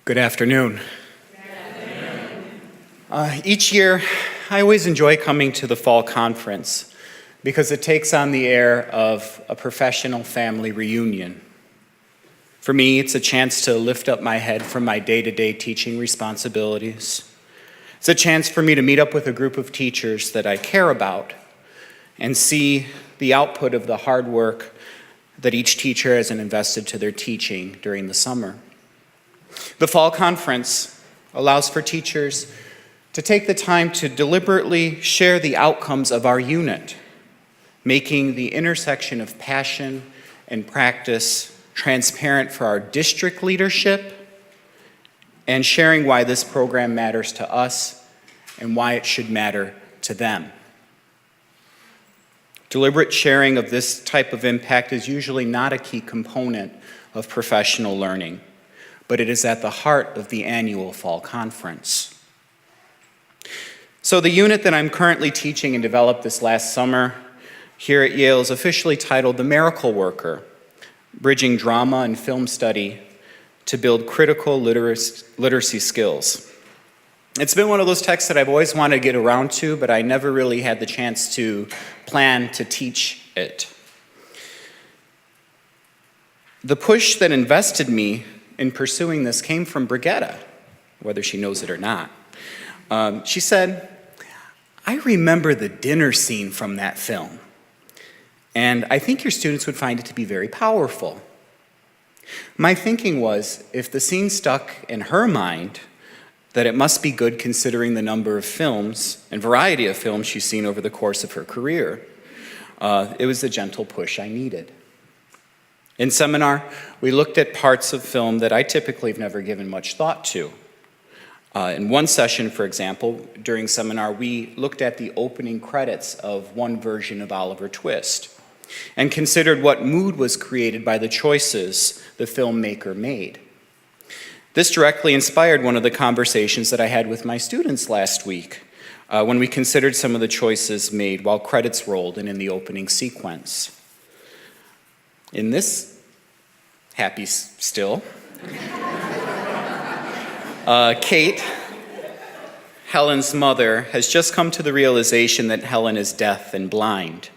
Good afternoon. Each year, I always enjoy coming to the fall conference because it takes on the air of a professional family reunion. For me, it's a chance to lift up my head from my day-to-day teaching responsibilities. It's a chance for me to meet up with a group of teachers that I care about and see the output of the hard work that each teacher has invested to their teaching during the summer. The fall conference allows for teachers to take the time to deliberately share the outcomes of our unit, making the intersection of passion and practice transparent for our district leadership, and sharing why this program matters to us and why it should matter to them. Deliberate sharing of this type of impact is usually not a key component of professional learning, but it is at the heart of the annual fall conference. So the unit that I'm currently teaching and developed this last summer here at Yale is officially titled The Miracle Worker, Bridging Drama and Film Study to Build Critical Literacy Skills. It's been one of those texts that I've always wanted to get around to, but I never really had the chance to plan to teach it. The push that invested me in pursuing this came from Brigitta, whether she knows it or not. She said, "I remember the dinner scene from that film, and I think your students would find it to be very powerful." My thinking was, if the scene stuck in her mind, that it must be good considering the number of films and variety of films she's seen over the course of her career. It was the gentle push I needed. In seminar, we looked at parts of film that I typically have never given much thought to. In one session, for example, during seminar, we looked at the opening credits of one version of Oliver Twist and considered what mood was created by the choices the filmmaker made. This directly inspired one of the conversations that I had with my students last week when we considered some of the choices made while credits rolled and in the opening sequence. In this happy still, Kate, Helen's mother, has just come to the realization that Helen is deaf and blind.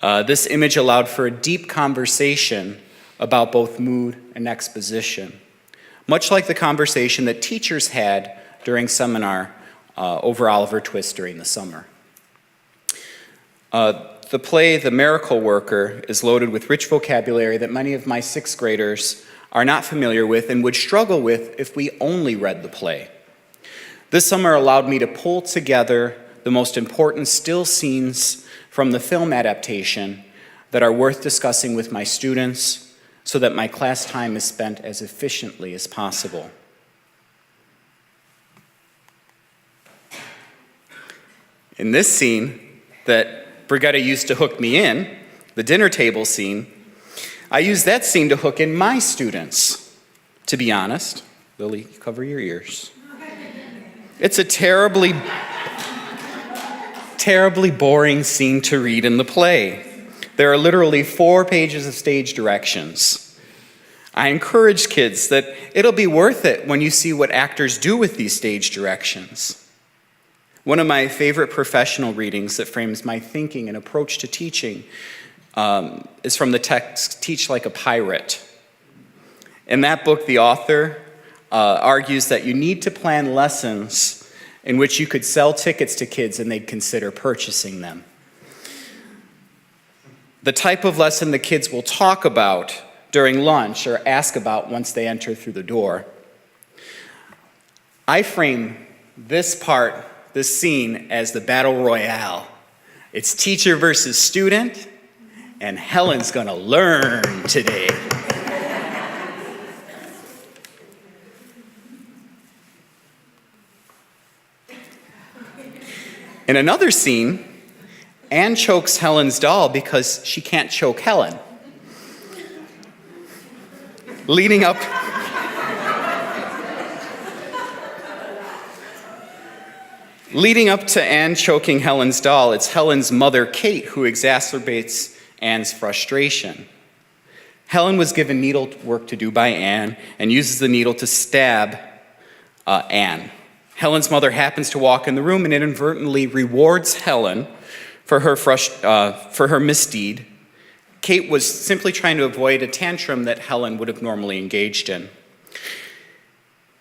This image allowed for a deep conversation about both mood and exposition, much like the conversation that teachers had during seminar over Oliver Twist during the summer. The play, The Miracle Worker, is loaded with rich vocabulary that many of my sixth graders are not familiar with and would struggle with if we only read the play. This summer allowed me to pull together the most important still scenes from the film adaptation that are worth discussing with my students so that my class time is spent as efficiently as possible. In this scene that Brigitta used to hook me in, the dinner table scene, I used that scene to hook in my students. To be honest, Lily, cover your ears. It's a terribly boring scene to read in the play. There are literally 4 pages of stage directions. I encourage kids that it'll be worth it when you see what actors do with these stage directions. One of my favorite professional readings that frames my thinking and approach to teaching is from the text Teach Like a Pirate. In that book, the author argues that you need to plan lessons in which you could sell tickets to kids and they'd consider purchasing them. The type of lesson the kids will talk about during lunch or ask about once they enter through the door. I frame this scene as the battle royale. It's teacher versus student, and Helen's gonna learn today. In another scene, Anne chokes Helen's doll because she can't choke Helen. Leading up to Anne choking Helen's doll, it's Helen's mother, Kate, who exacerbates Anne's frustration. Helen was given needle work to do by Anne and uses the needle to stab Anne. Helen's mother happens to walk in the room and inadvertently rewards Helen for her misdeed. Kate was simply trying to avoid a tantrum that Helen would have normally engaged in.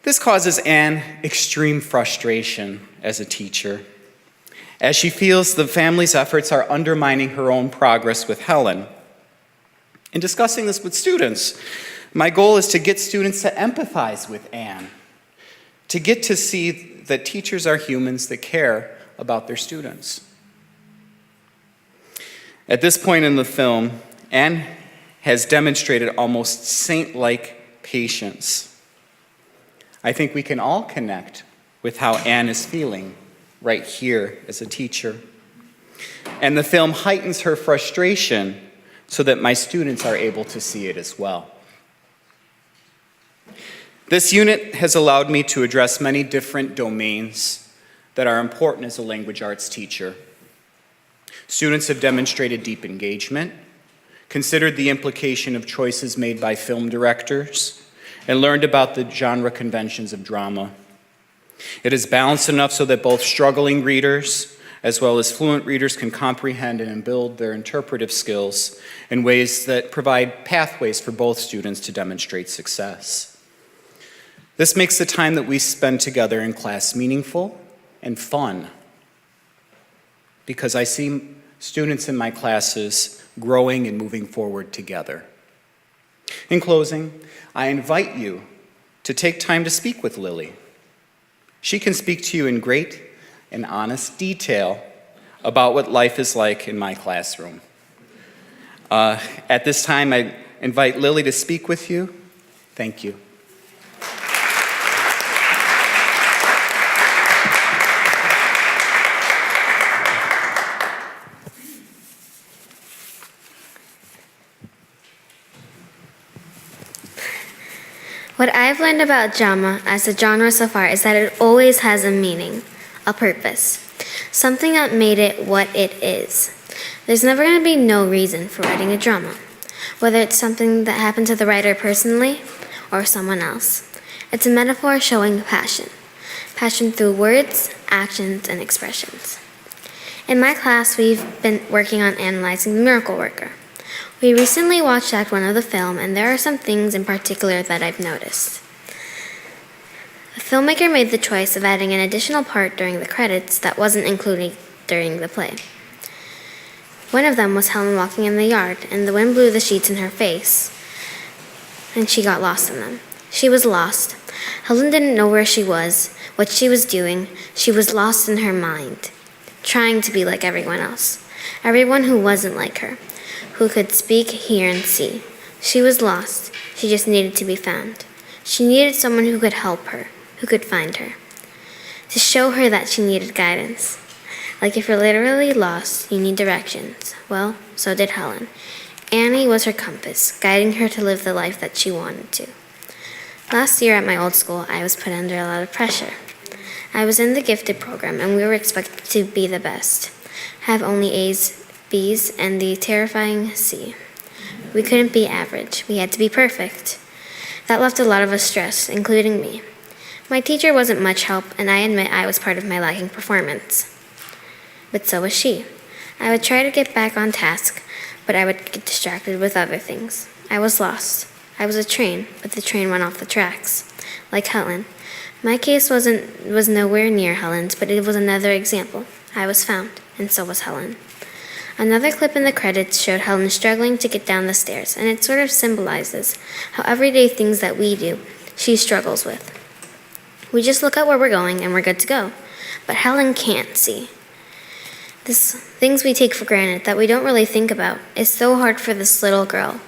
This causes Anne extreme frustration as a teacher, as she feels the family's efforts are undermining her own progress with Helen. In discussing this with students, my goal is to get students to empathize with Anne, to get to see that teachers are humans that care about their students. At this point in the film, Anne has demonstrated almost saint-like patience. I think we can all connect with how Anne is feeling right here as a teacher. And the film heightens her frustration so that my students are able to see it as well. This unit has allowed me to address many different domains that are important as a language arts teacher. Students have demonstrated deep engagement, considered the implication of choices made by film directors, and learned about the genre conventions of drama. It is balanced enough so that both struggling readers as well as fluent readers can comprehend and build their interpretive skills in ways that provide pathways for both students to demonstrate success. This makes the time that we spend together in class meaningful and fun, because I see students in my classes growing and moving forward together. In closing, I invite you to take time to speak with Lily. She can speak to you in great and honest detail about what life is like in my classroom. At this time, I invite Lily to speak with you. Thank you. What I've learned about drama as a genre so far is that it always has a meaning, a purpose, something that made it what it is. There's never going to be no reason for writing a drama, whether it's something that happened to the writer personally or someone else. It's a metaphor showing passion through words, actions, and expressions. In my class, we've been working on analyzing The Miracle Worker. We recently watched Act 1 of the film, and there are some things in particular that I've noticed. The filmmaker made the choice of adding an additional part during the credits that wasn't included during the play. One of them was Helen walking in the yard, and the wind blew the sheets in her face, and she got lost in them. She was lost. Helen didn't know where she was, what she was doing. She was lost in her mind, trying to be like everyone else, everyone who wasn't like her, who could speak, hear, and see. She was lost. She just needed to be found. She needed someone who could help her, who could find her, to show her that she needed guidance. Like if you're literally lost, you need directions. Well, so did Helen. Annie was her compass, guiding her to live the life that she wanted to. Last year at my old school, I was put under a lot of pressure. I was in the gifted program, and we were expected to be the best, have only A's, B's, and the terrifying C. We couldn't be average. We had to be perfect. That left a lot of us stressed, including me. My teacher wasn't much help, and I admit I was part of my lacking performance. But so was she. I would try to get back on task, but I would get distracted with other things. I was lost. I was a train, but the train went off the tracks. Like Helen. My case was nowhere near Helen's, but it was another example. I was found, and so was Helen. Another clip in the credits showed Helen struggling to get down the stairs, and it sort of symbolizes how everyday things that we do, she struggles with. We just look at where we're going and we're good to go. But Helen can't see. Things we take for granted that we don't really think about is so hard for this little girl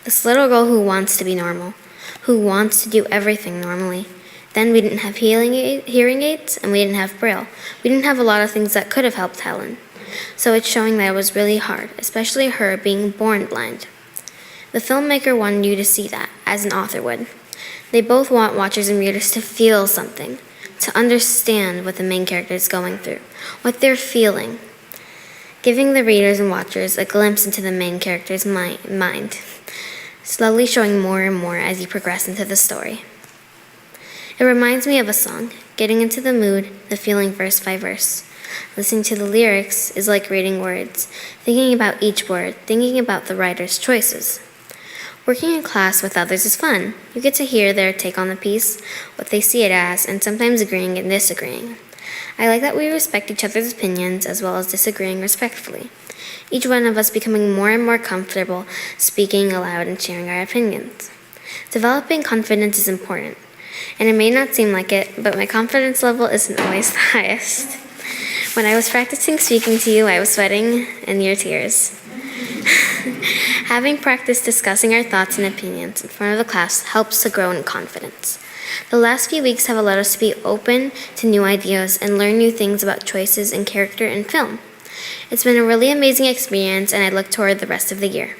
who wants to be normal, who wants to do everything normally. Then we didn't have hearing aids, and we didn't have Braille. We didn't have a lot of things that could have helped Helen. So it's showing that it was really hard, especially her being born blind. The filmmaker wanted you to see that, as an author would. They both want watchers and readers to feel something, to understand what the main character is going through, what they're feeling, giving the readers and watchers a glimpse into the main character's mind. slowly showing more and more as you progress into the story. It reminds me of a song, getting into the mood, the feeling verse by verse. Listening to the lyrics is like reading words, thinking about each word, thinking about the writer's choices. Working in class with others is fun. You get to hear their take on the piece, what they see it as, and sometimes agreeing and disagreeing. I like that we respect each other's opinions as well as disagreeing respectfully. Each one of us becoming more and more comfortable speaking aloud and sharing our opinions. Developing confidence is important, and it may not seem like it, but my confidence level isn't always the highest. When I was practicing speaking to you, I was sweating and near tears. Having practiced discussing our thoughts and opinions in front of the class helps to grow in confidence. The last few weeks have allowed us to be open to new ideas and learn new things about choices and character in film. It's been a really amazing experience, and I look toward the rest of the year.